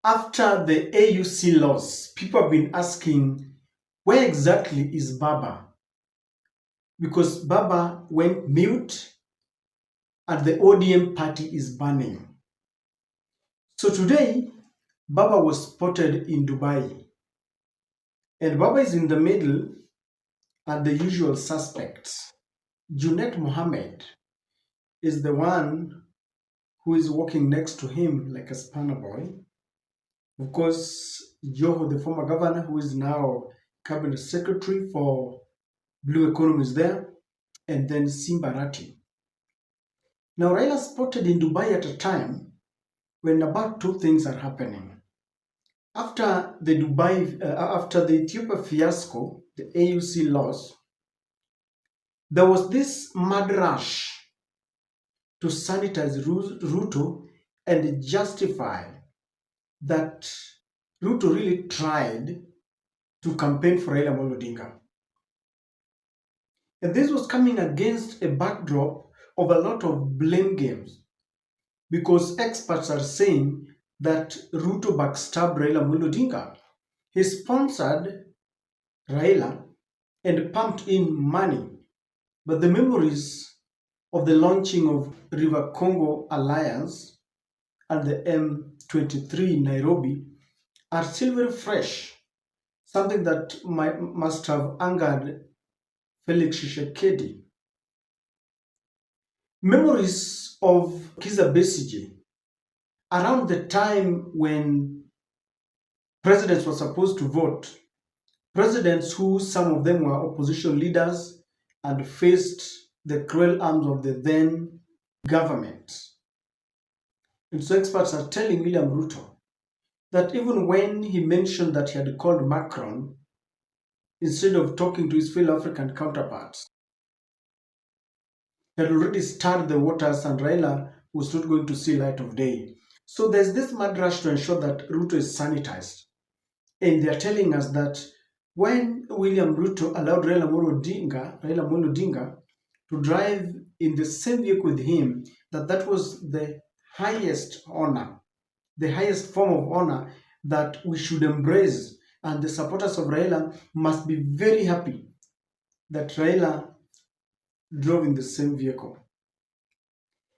After the AUC loss, people have been asking, where exactly is Baba? Because Baba went mute and the ODM party is burning. So today, Baba was spotted in Dubai. And Baba is in the middle and the usual suspects. Junet Mohammed is the one who is walking next to him like a spanner boy. Of course, Joho, the former governor, who is now cabinet secretary for Blue Economy, is there, and then Simbarati. Now, Raila spotted in Dubai at a time when about two things are happening. After after the Ethiopia fiasco, the AUC loss, there was this mad rush to sanitize Ruto and justify that Ruto really tried to campaign for Raila Amolo Odinga. And this was coming against a backdrop of a lot of blame games because experts are saying that Ruto backstabbed Raila Amolo Odinga. He sponsored Raila and pumped in money. But the memories of the launching of River Congo Alliance and the M23 in Nairobi are still very fresh, something that must have angered Felix Tshisekedi. Memories of Kiza Besigye around the time when presidents were supposed to vote, presidents who some of them were opposition leaders and faced the cruel arms of the then government. And so experts are telling William Ruto that even when he mentioned that he had called Macron, instead of talking to his fellow African counterparts, he had already stirred the waters and Raila was not going to see light of day. So there's this mad rush to ensure that Ruto is sanitized. And they're telling us that when William Ruto allowed Raila Amolo Odinga to drive in the same vehicle with him, that was the highest honor, the highest form of honor that we should embrace. And the supporters of Raila must be very happy that Raila drove in the same vehicle.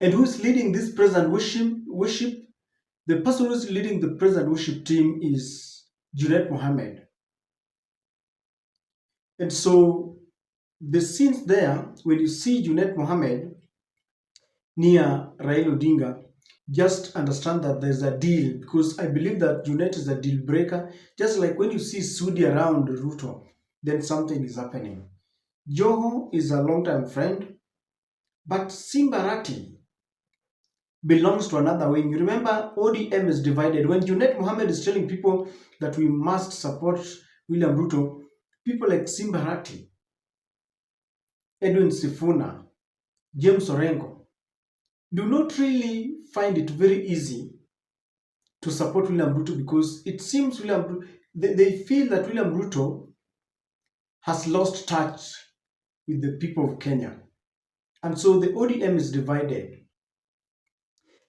And who's leading this present worship? The person who's leading the present worship team is Junet Mohammed. And so the scenes there, when you see Junet Mohammed near Raila Odinga, just understand that there's a deal, because I believe that Junet is a deal breaker. Just like when you see Sudi around Ruto, then something is happening. Joho is a long-time friend, but Simbarati belongs to another wing. You remember, ODM is divided. When Junet Mohammed is telling people that we must support William Ruto, people like Simbarati, Edwin Sifuna, James Orengo, do not really find it very easy to support William Ruto because it seems they feel that William Ruto has lost touch with the people of Kenya. And so the ODM is divided.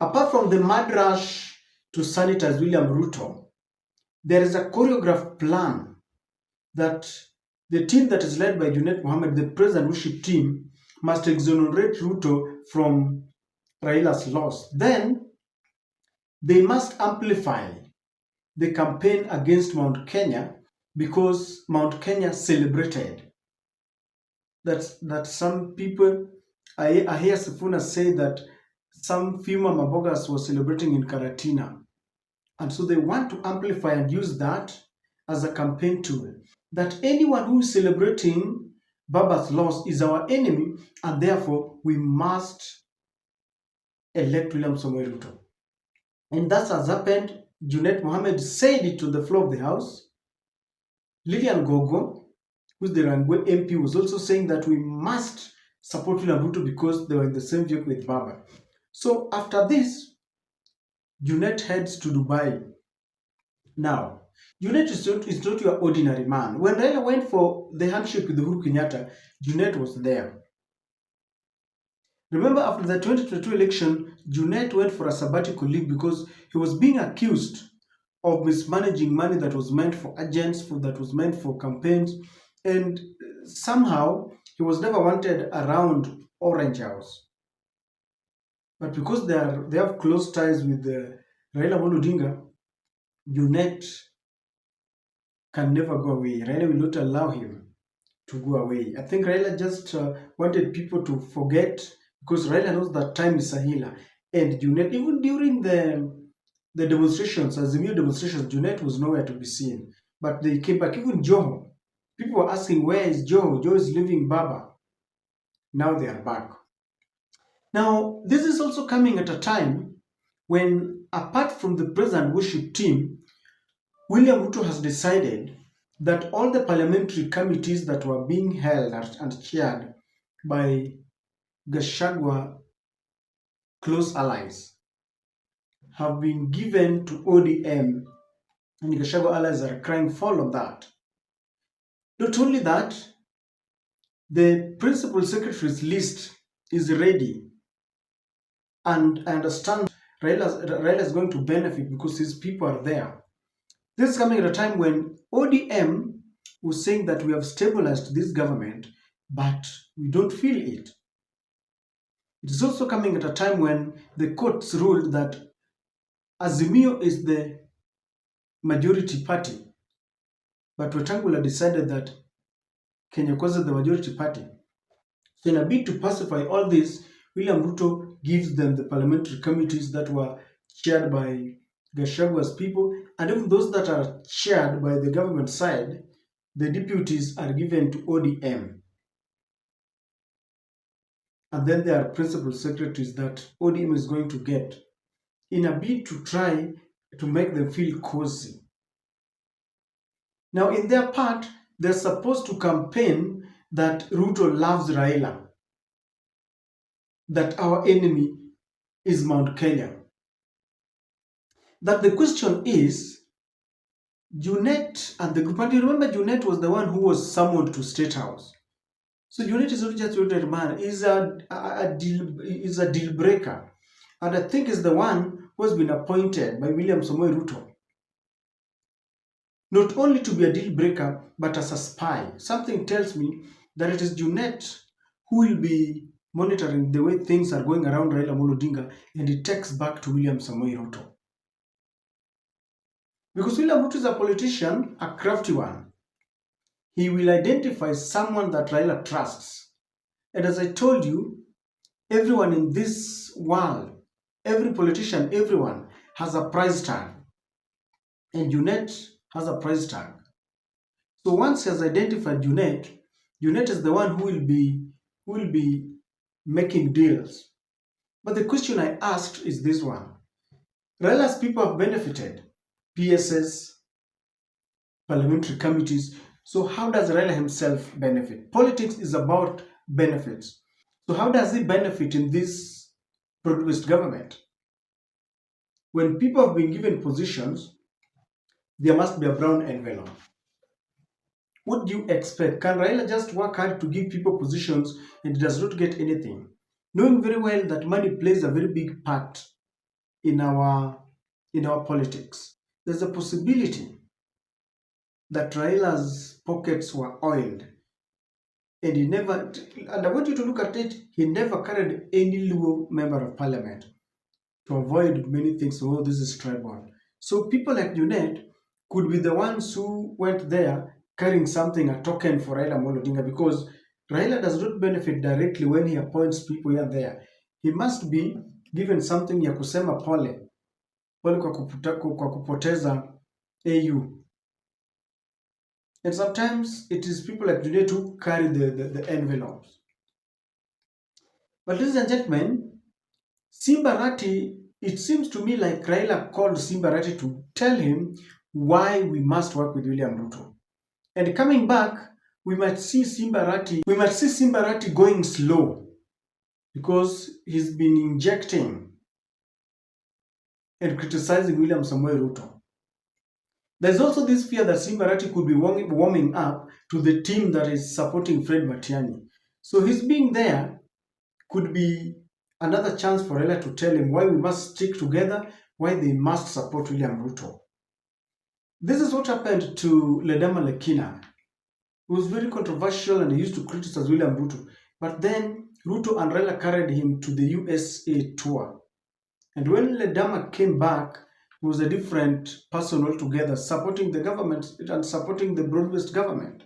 Apart from the mad rush to sanitize William Ruto, there is a choreographed plan that the team that is led by Junet Mohammed, the president worship team, must exonerate Ruto from Raila's loss. Then they must amplify the campaign against Mount Kenya because Mount Kenya celebrated. That some people, I hear Sifuna say that some few Mama Bogas were celebrating in Karatina. And so they want to amplify and use that as a campaign tool. That anyone who is celebrating Baba's loss is our enemy, and therefore we must elect William Samoei Ruto. And that has happened. Junet Mohammed said it to the floor of the House. Lilian Gogo, who's the Rangwe MP, was also saying that we must support William Ruto because they were in the same vehicle with Baba. So after this, Junet heads to Dubai. Now, Junet is not your ordinary man. When Raila went for the handshake with Uhuru Kenyatta, Junet was there. Remember, after the 2022 election, Junet went for a sabbatical leave because he was being accused of mismanaging money that was meant for agents, that was meant for campaigns, and somehow he was never wanted around Orange House. But because they have close ties with Raila Odinga, Junet can never go away. Raila will not allow him to go away. I think Raila just wanted people to forget, because Raila knows that time is a healer. And Junet, even during the demonstrations, as the new demonstrations, Junet was nowhere to be seen. But they came back. Even Joho, people were asking, where is Joho? Joho is leaving Baba. Now they are back. Now, this is also coming at a time when, apart from the president worship team, William Ruto has decided that all the parliamentary committees that were being held and chaired by Gachagua close allies have been given to ODM, and Gachagua allies are crying foul of that. Not only that, the principal secretary's list is ready, and I understand Raila is going to benefit because his people are there. This is coming at a time when ODM was saying that we have stabilized this government, but we don't feel it. It is also coming at a time when the courts ruled that Azimio is the majority party, but Wetangula decided that Kenya Kwanza is the majority party. So in a bid to pacify all this, William Ruto gives them the parliamentary committees that were chaired by Gashagua's people, and even those that are chaired by the government side, the deputies are given to ODM. And then there are principal secretaries that ODM is going to get in a bid to try to make them feel cozy. Now, in their part, they're supposed to campaign that Ruto loves Raila, that our enemy is Mount Kenya. That the question is, Junet and the group, and you remember Junet was the one who was summoned to State House. So Junet is not just a man, is a deal breaker. And I think is the one who has been appointed by William Samoei Ruto. Not only to be a deal breaker, but as a spy. Something tells me that it is Junet who will be monitoring the way things are going around Raila Odinga, and it takes back to William Samoei Ruto. Because William Ruto is a politician, a crafty one. He will identify someone that Raila trusts. And as I told you, everyone in this world, every politician, everyone has a price tag. And Junet has a price tag. So once he has identified Junet, Junet is the one who will be making deals. But the question I asked is this one. Raila's people have benefited. PSS, parliamentary committees. So how does Raila himself benefit? Politics is about benefits. So how does he benefit in this broad-based government? When people have been given positions, there must be a brown envelope. What do you expect? Can Raila just work hard to give people positions and does not get anything? Knowing very well that money plays a very big part in our politics. There's a possibility that Raila's pockets were oiled, and and I want you to look at it, he never carried any Luo member of parliament to avoid many things. Oh, this is tribal. So people like Junet could be the ones who went there carrying something, a token for Raila Odinga, because Raila does not benefit directly when he appoints people here and there. He must be given something ya kusema pole kwa kupoteza AU. And sometimes it is people like Junet who carry the envelopes. But ladies and gentlemen, Simbarati, it seems to me like Raila called Simbarati to tell him why we must work with William Ruto. And coming back, we might see Simbarati going slow because he's been injecting and criticizing William Samoei Ruto. There's also this fear that Simbarati could be warming up to the team that is supporting Fred Matiang'i. So his being there could be another chance for Raila to tell him why we must stick together, why they must support William Ruto. This is what happened to Ledama Lekina. It was very controversial and he used to criticize William Ruto. But then Ruto and Raila carried him to the USA tour. And when Ledama came back, he was a different person altogether, supporting the government and supporting the broad-based government.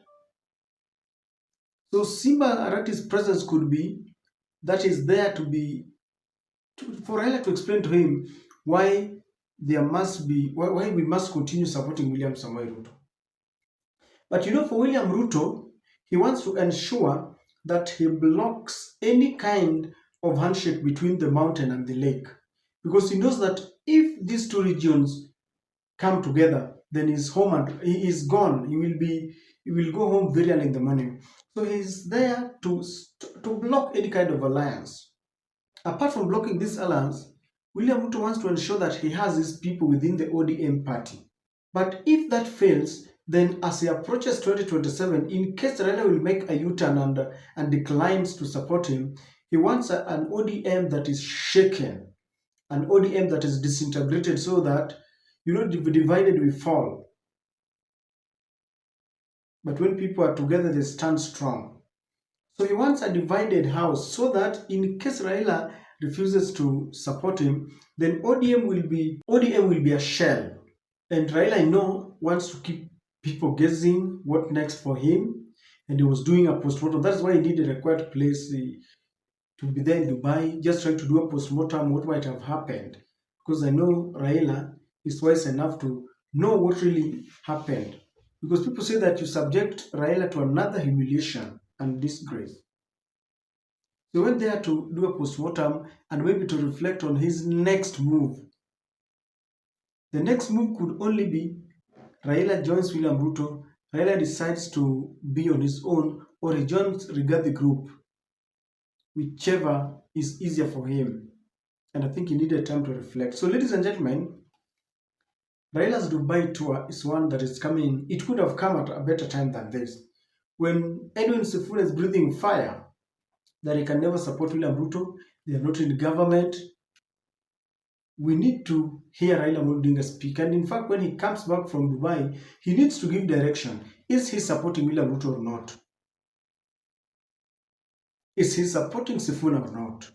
So Simba Arati's presence could be that is there for Raila to explain to him why why we must continue supporting William Samoei Ruto. But for William Ruto, he wants to ensure that he blocks any kind of handshake between the mountain and the lake, because he knows that if these two regions come together, then he's home and he is gone. He will go home very early in the morning. So he's there to block any kind of alliance. Apart from blocking this alliance, William Ruto wants to ensure that he has his people within the ODM party. But if that fails, then as he approaches 2027, in case Raila will make a U-turn and declines to support him, he wants an ODM that is shaken, an ODM that is disintegrated, so that divided we fall. But when people are together, they stand strong. So he wants a divided house, so that in case Raila refuses to support him, then ODM will be a shell. And Raila, I know, wants to keep people guessing what next for him. And he was doing a postmortem. That's why he needed a quiet place to be there in Dubai, just trying to do a postmortem, what might have happened. Because I know Raila is wise enough to know what really happened. Because people say that you subject Raila to another humiliation and disgrace. He went there to do a postmortem and maybe to reflect on his next move. The next move could only be Raila joins William Ruto, Raila decides to be on his own, or he joins Rigathi group, whichever is easier for him. And I think he needed time to reflect. So ladies and gentlemen, Raila's Dubai tour is one that is coming. It could have come at a better time than this. When Edwin Sifuna is breathing fire that he can never support William Ruto, they are not in government, we need to hear Raila Odinga speak. And in fact, when he comes back from Dubai, he needs to give direction. Is he supporting William Ruto or not? Is he supporting Sifuna or not?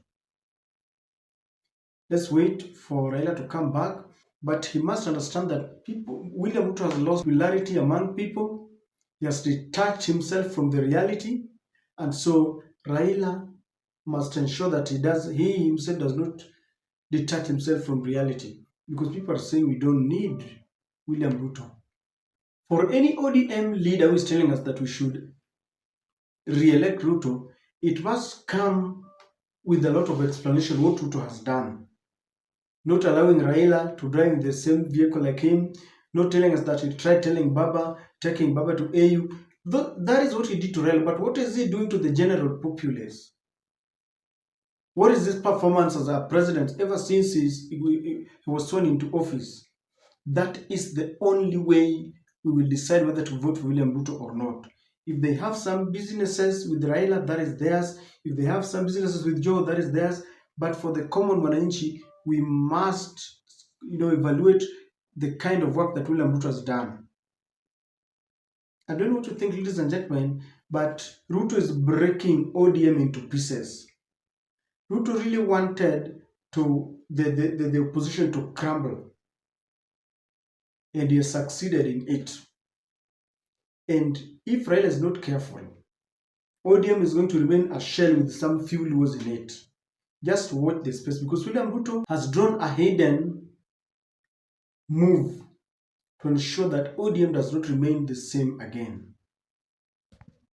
Let's wait for Raila to come back. But he must understand that William Ruto has lost popularity among people. He has detached himself from the reality. And so Raila must ensure that he himself does not detach himself from reality, because people are saying we don't need William Ruto. For any ODM leader who is telling us that we should re-elect Ruto, it must come with a lot of explanation what Ruto has done. Not allowing Raila to drive in the same vehicle like him, not telling us that he tried taking Baba to AU. That is what he did to Raila, but what is he doing to the general populace? What is this performance as a president ever since he was sworn into office? That is the only way we will decide whether to vote for William Ruto or not. If they have some businesses with Raila, that is theirs. If they have some businesses with Joe, that is theirs. But for the common Wananchi, we must evaluate the kind of work that William Ruto has done. I don't know what to think, ladies and gentlemen, but Ruto is breaking ODM into pieces. Ruto really wanted the opposition to crumble, and he has succeeded in it. And if Raila is not careful, ODM is going to remain a shell with some few Luos in it. Just watch the space, because William Ruto has drawn a hidden move to ensure that ODM does not remain the same again.